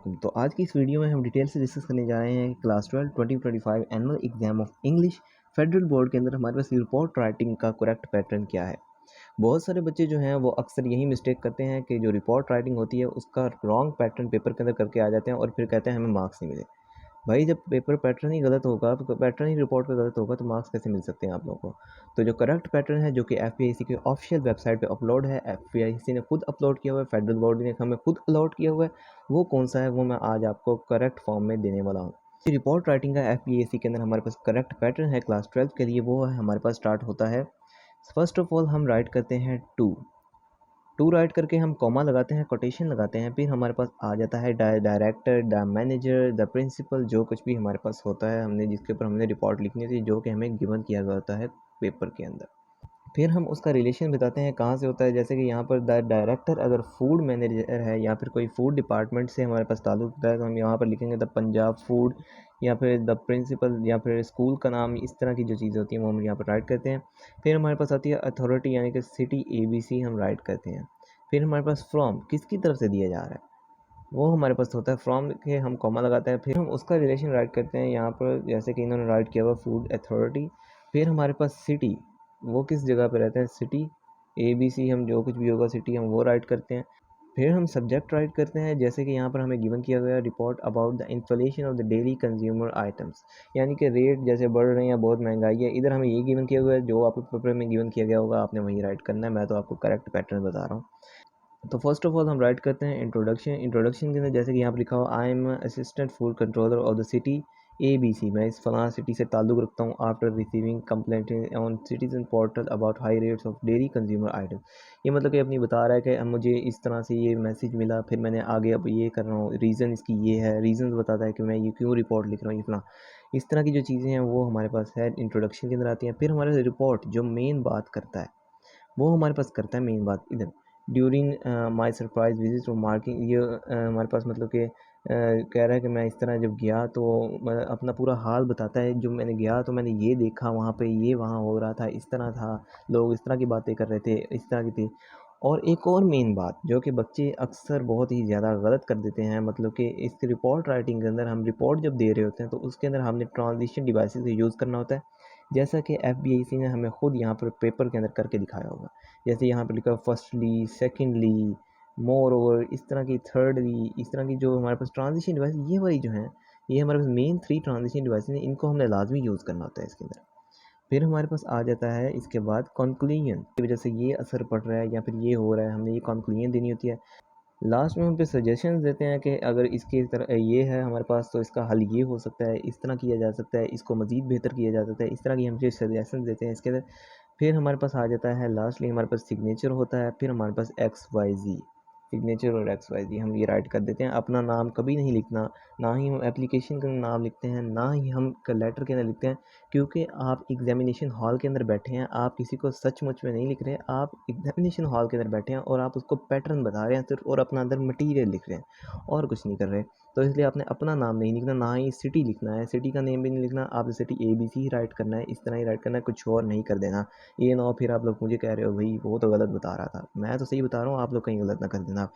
वालेकुम। तो आज की इस वीडियो में हम डिटेल से डिस्कस करने जा रहे हैं कि class 12 2025 annual exam of English federal board के अंदर हमारे पास रिपोर्ट राइटिंग का करेक्ट पैटर्न क्या है। बहुत सारे बच्चे जो हैं वो अक्सर यही मिस्टेक करते हैं कि जो रिपोर्ट राइटिंग होती है उसका रॉन्ग पैटर्न पेपर के अंदर करके आ जाते हैं और फिर कहते हैं हमें मार्क्स नहीं मिले। भाई जब पेपर पैटर्न ही गलत होगा, तो पैटर्न ही रिपोर्ट का गलत होगा तो मार्क्स कैसे मिल सकते हैं आप लोगों को। तो जो करेक्ट पैटर्न है जो कि एफपीआईसी की ऑफिशियल वेबसाइट पे अपलोड है, एफपीआईसी ने खुद अपलोड किया हुआ है, फेडरल बोर्ड ने हमें खुद अलॉट किया हुआ है, वो कौन सा है वो मैं आज आपको करेक्ट फॉर्म में देने वाला हूँ। रिपोर्ट राइटिंग का एफपीएससी के अंदर हमारे पास करेक्ट पैटर्न है क्लास 12 के लिए, वो है हमारे पास स्टार्ट होता है। फर्स्ट ऑफ ऑल हम राइट करते हैं टू राइट करके हम कॉमा लगाते हैं, कोटेशन लगाते हैं, फिर हमारे पास आ जाता है director, the manager, the principal, जो कुछ भी हमारे पास होता है हमने जिसके ऊपर हमने रिपोर्ट लिखनी होती है जो कि हमें गिवन किया गया होता है पेपर के अंदर। फिर हम उसका रिलेशन बताते हैं कहाँ से होता है, जैसे कि यहाँ पर द डायरेक्टर अगर फूड मैनेजर है या फिर कोई फूड डिपार्टमेंट से हमारे पास ताल्लुक होता है तो हम यहाँ पर लिखेंगे द पंजाब फूड, या फिर द प्रिंसिपल, या फिर स्कूल का नाम, इस तरह की जो चीज़ें होती हैं वो हम यहाँ पर राइट करते हैं। फिर हमारे पास आती है अथॉरिटी यानी कि सिटी ABC हम राइट करते हैं। फिर हमारे पास फ्रॉम किसकी तरफ से दिया जा रहा है वो हमारे पास होता है, फ्रॉम के हम कॉमा लगाते हैं, फिर हम उसका रिलेशन राइट करते हैं यहाँ पर, जैसे कि इन्होंने राइट किया हुआ फूड अथॉरिटी। फिर हमारे पास सिटी, वो किस जगह पे रहते हैं, सिटी ABC, हम जो कुछ भी होगा सिटी हम वो राइट करते हैं। फिर हम सब्जेक्ट राइट करते हैं, जैसे कि यहाँ पर हमें गिवन किया गया report about the inflation of the daily consumer items, यानी कि रेट जैसे बढ़ रहे हैं या बहुत महंगाई है, इधर हमें ये गिवन किया गया है, जो आपको पेपर में गिवन किया गया होगा आपने वही राइट करना है, मैं तो आपको करेक्ट पैटर्न बता रहा हूँ। तो फर्स्ट ऑफ ऑल हम राइट करते हैं इंट्रोडक्शन के अंदर, जैसे कि यहाँ पर लिखा हुआ I am assistant food controller of the city ABC, मैं इस फलां सिटी से ताल्लुक़ रखता हूँ। After receiving complaint on citizen portal about high rates of dairy consumer item, ये मतलब कि अपनी बता रहा है कि मुझे इस तरह से ये मैसेज मिला, फिर मैंने आगे अब ये कर रहा हूँ, रीज़न इसकी ये है, रीज़न बताता है कि मैं ये क्यों रिपोर्ट लिख रहा हूँ, ये फलां इस तरह की जो चीज़ें हैं वो हमारे पास है इंट्रोडक्शन के अंदर आती हैं। फिर हमारे रिपोर्ट जो मेन बात करता है वो हमारे पास करता है मेन बात इधर, ड्यूरिंग माई सरप्राइज विजिट और मार्किंग, ये हमारे पास मतलब कि कह रहा है कि मैं इस तरह जब गया तो मैं अपना पूरा हाल बताता है, जो मैंने गया तो मैंने ये देखा वहाँ पे, ये वहाँ हो रहा था, इस तरह था, लोग इस तरह की बातें कर रहे थे, इस तरह की थी। और एक और मेन बात जो कि बच्चे अक्सर बहुत ही ज़्यादा गलत कर देते हैं, मतलब कि इस रिपोर्ट राइटिंग के अंदर हम रिपोर्ट जब दे रहे होते हैं तो उसके अंदर हमने ट्रांजिशन डिवाइसेस का यूज़ करना होता है, जैसा कि एफबीआईसी ने हमें खुद यहाँ पर पेपर के अंदर करके दिखाया होगा। जैसे यहाँ पर लिखा फर्स्टली, सेकेंडली, मोर ओवर, इस तरह की थर्डली, इस तरह की जो हमारे पास ट्रांजिशन डिवाइस ये वाली जो हैं, ये हमारे पास मेन 3 ट्रांजिशन डिवाइस हैं, इनको हमने लाजमी यूज़ करना होता है इसके अंदर। फिर हमारे पास आ जाता है इसके बाद कॉन्क्लूजन, की वजह से ये असर पड़ रहा है या फिर ये हो रहा है, हमने ये कॉन्क्लूजन देनी होती है। लास्ट में हम पे सजेशंस देते हैं कि अगर इसकी तरह ये है हमारे पास तो इसका हल ये हो सकता है, इस तरह किया जा सकता है, इसको मज़ीद बेहतर किया जा सकता है, इस तरह की हम सजेशंस देते हैं इसके अंदर। फिर हमारे पास आ जाता है लास्टली हमारे पास सिग्नेचर होता है, फिर हमारे पास XYZ, सिग्नेचर और XYZ हम ये राइट कर देते हैं। अपना नाम कभी नहीं लिखना, ना ही हम एप्लीकेशन का नाम लिखते हैं, ना ही हम लेटर के अंदर लिखते हैं, क्योंकि आप एग्जामिनेशन हॉल के अंदर बैठे हैं, आप किसी को सचमुच में नहीं लिख रहे हैं, आप एग्जामिनेशन हॉल के अंदर बैठे हैं और आप उसको पैटर्न बता रहे हैं सिर्फ, और अपना अंदर मटीरियल लिख रहे हैं और कुछ नहीं कर रहे। तो इसलिए आपने अपना नाम नहीं लिखना, ना ही सिटी लिखना है, सिटी का नेम भी नहीं लिखना, आपने सिटी ABC ही राइट करना है, इस तरह ही राइट करना है, कुछ और नहीं कर देना। ये ना हो फिर आप लोग मुझे कह रहे हो भाई वो तो गलत बता रहा था, मैं तो सही बता रहा हूँ, आप लोग कहीं गलत ना कर देना।